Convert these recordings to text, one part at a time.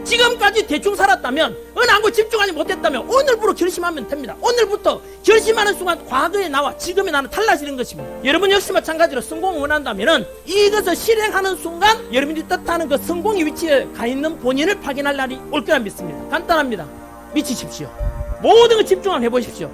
지금까지 대충 살았다면, 어느 한 곳 집중하지 못했다면 오늘부로 결심하면 됩니다. 오늘부터 결심하는 순간 과거의 나와 지금의 나는 달라지는 것입니다. 여러분 역시 마찬가지로 성공을 원한다면 이것을 실행하는 순간 여러분이 뜻하는 그 성공의 위치에 가 있는 본인을 확인할 날이 올 거라 믿습니다. 간단합니다. 미치십시오. 모든 걸 집중을 해보십시오.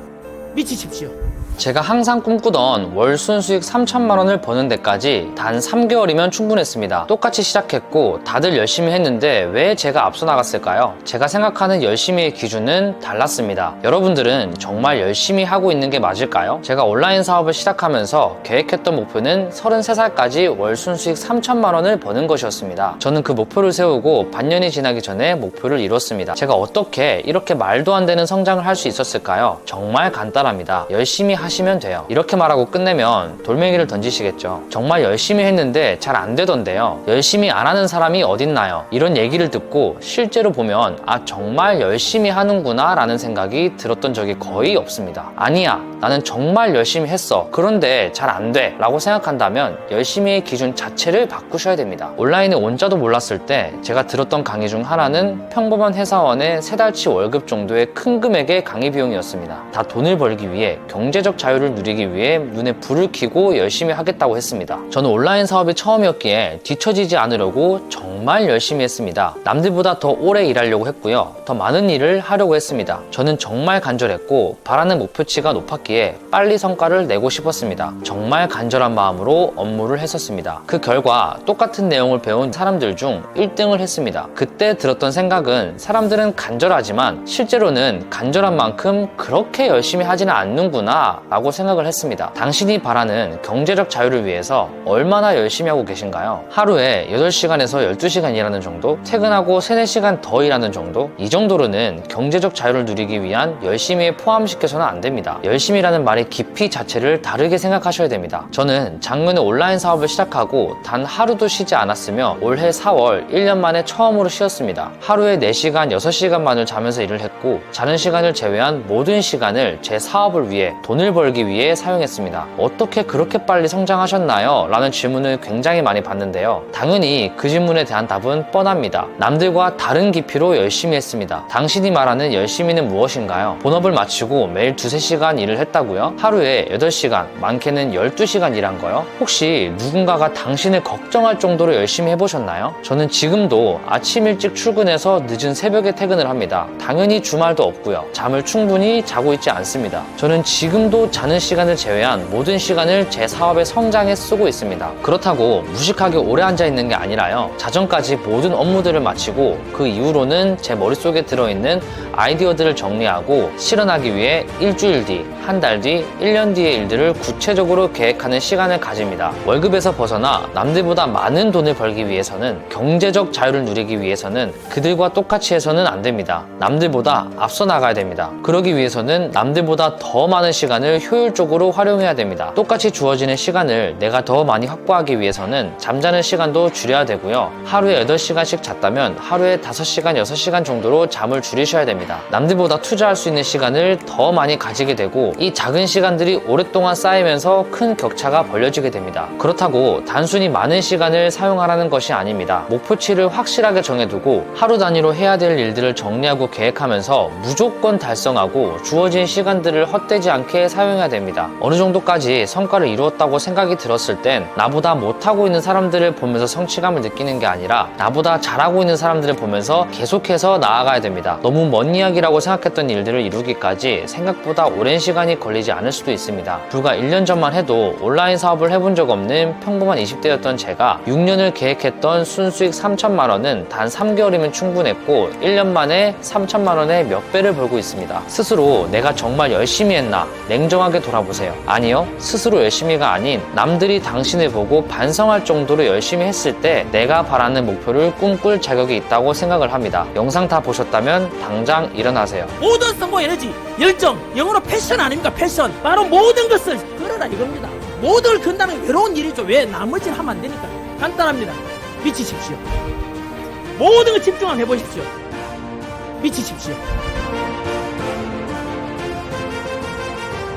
미치십시오. 제가 항상 꿈꾸던 월 순수익 3천만 원을 버는 데까지 단 3개월이면 충분했습니다. 똑같이 시작했고 다들 열심히 했는데 왜 제가 앞서 나갔을까요? 제가 생각하는 열심히의 기준은 달랐습니다. 여러분들은 정말 열심히 하고 있는 게 맞을까요? 제가 온라인 사업을 시작하면서 계획했던 목표는 33살까지 월 순수익 3천만 원을 버는 것이었습니다. 저는 그 목표를 세우고 반년이 지나기 전에 목표를 이뤘습니다. 제가 어떻게 이렇게 말도 안 되는 성장을 할 수 있었을까요? 정말 간단합니다. 열심히 하시면 돼요. 이렇게 말하고 끝내면 돌멩이를 던지시겠죠. 정말 열심히 했는데 잘 안 되던데요. 열심히 안 하는 사람이 어딨나요? 이런 얘기를 듣고 실제로 보면 아 정말 열심히 하는구나 라는 생각이 들었던 적이 거의 없습니다. 아니야 나는 정말 열심히 했어. 그런데 잘 안 돼 라고 생각한다면 열심히의 기준 자체를 바꾸셔야 됩니다. 온라인에 온자도 몰랐을 때 제가 들었던 강의 중 하나는 평범한 회사원의 3달치 월급 정도의 큰 금액의 강의 비용이었습니다. 다 돈을 벌기 위해 경제적 자유를 누리기 위해 눈에 불을 켜고 열심히 하겠다고 했습니다. 저는 온라인 사업이 처음이었기에 뒤처지지 않으려고 정말 열심히 했습니다. 남들보다 더 오래 일하려고 했고요. 더 많은 일을 하려고 했습니다. 저는 정말 간절했고 바라는 목표치가 높았기에 빨리 성과를 내고 싶었습니다. 정말 간절한 마음으로 업무를 했었습니다. 그 결과 똑같은 내용을 배운 사람들 중 1등을 했습니다. 그때 들었던 생각은 사람들은 간절하지만 실제로는 간절한 만큼 그렇게 열심히 하지는 않는구나 라고 생각을 했습니다. 당신이 바라는 경제적 자유를 위해서 얼마나 열심히 하고 계신가요? 하루에 8시간에서 12시간 일하는 정도? 퇴근하고 3, 4시간 더 일하는 정도? 이 정도로는 경제적 자유를 누리기 위한 열심히에 포함시켜서는 안 됩니다. 열심히라는 말의 깊이 자체를 다르게 생각하셔야 됩니다. 저는 작년에 온라인 사업을 시작하고 단 하루도 쉬지 않았으며 올해 4월 1년 만에 처음으로 쉬었습니다. 하루에 4시간, 6시간만을 자면서 일을 했고 자는 시간을 제외한 모든 시간을 제 사업을 위해 돈을 벌기 위해 사용했습니다. 어떻게 그렇게 빨리 성장하셨나요? 라는 질문을 굉장히 많이 받는데요. 당연히 그 질문에 대한 답은 뻔합니다. 남들과 다른 깊이로 열심히 했습니다. 당신이 말하는 열심히는 무엇인가요? 본업을 마치고 매일 2-3시간 일을 했다고요? 하루에 8시간, 많게는 12시간 일한 거요? 혹시 누군가가 당신을 걱정할 정도로 열심히 해보셨나요? 저는 지금도 아침 일찍 출근해서 늦은 새벽에 퇴근을 합니다. 당연히 주말도 없고요. 잠을 충분히 자고 있지 않습니다. 저는 지금도 자는 시간을 제외한 모든 시간을 제 사업의 성장에 쓰고 있습니다. 그렇다고 무식하게 오래 앉아있는 게 아니라요. 자정까지 모든 업무들을 마치고 그 이후로는 제 머릿속에 들어있는 아이디어들을 정리하고 실현하기 위해 일주일 뒤, 한 달 뒤, 1년 뒤의 일들을 구체적으로 계획하는 시간을 가집니다. 월급에서 벗어나 남들보다 많은 돈을 벌기 위해서는 경제적 자유를 누리기 위해서는 그들과 똑같이 해서는 안 됩니다. 남들보다 앞서 나가야 됩니다. 그러기 위해서는 남들보다 더 많은 시간을 효율적으로 활용해야 됩니다. 똑같이 주어지는 시간을 내가 더 많이 확보하기 위해서는 잠자는 시간도 줄여야 되고요. 하루에 8시간씩 잤다면 하루에 5시간, 6시간 정도로 잠을 줄이셔야 됩니다. 남들보다 투자할 수 있는 시간을 더 많이 가지게 되고 이 작은 시간들이 오랫동안 쌓이면서 큰 격차가 벌려지게 됩니다. 그렇다고 단순히 많은 시간을 사용하라는 것이 아닙니다. 목표치를 확실하게 정해두고 하루 단위로 해야 될 일들을 정리하고 계획하면서 무조건 달성하고 주어진 시간들을 헛되지 않게 사용해야 됩니다. 어느 정도까지 성과를 이루었다고 생각이 들었을 땐 나보다 못하고 있는 사람들을 보면서 성취감을 느끼는 게 아니라 나보다 잘하고 있는 사람들을 보면서 계속해서 나아가야 됩니다. 너무 먼 이야기라고 생각했던 일들을 이루기까지 생각보다 오랜 시간이 걸리지 않을 수도 있습니다. 불과 1년 전만 해도 온라인 사업을 해본 적 없는 평범한 20대였던 제가 6년을 계획했던 순수익 3천만 원은 단 3개월이면 충분했고 1년 만에 3천만 원의 몇 배를 벌고 있습니다. 스스로 내가 정말 열심히 했나 냉정하게 돌아보세요. 아니요, 스스로 열심히가 아닌 남들이 당신을 보고 반성할 정도로 열심히 했을 때 내가 바라는 목표를 꿈꿀 자격이 있다고 생각을 합니다. 영상 다 보셨다면 당장 일어나세요. 모든 성공 에너지, 열정, 영어로 패션 아닙니까? 패션. 바로 모든 것을 걸어라 이겁니다. 모든 걸 건다는 게 외로운 일이죠. 왜? 나머지는 하면 안 되니까. 간단합니다. 미치십시오. 모든 걸 집중을 해보십시오. 미치십시오.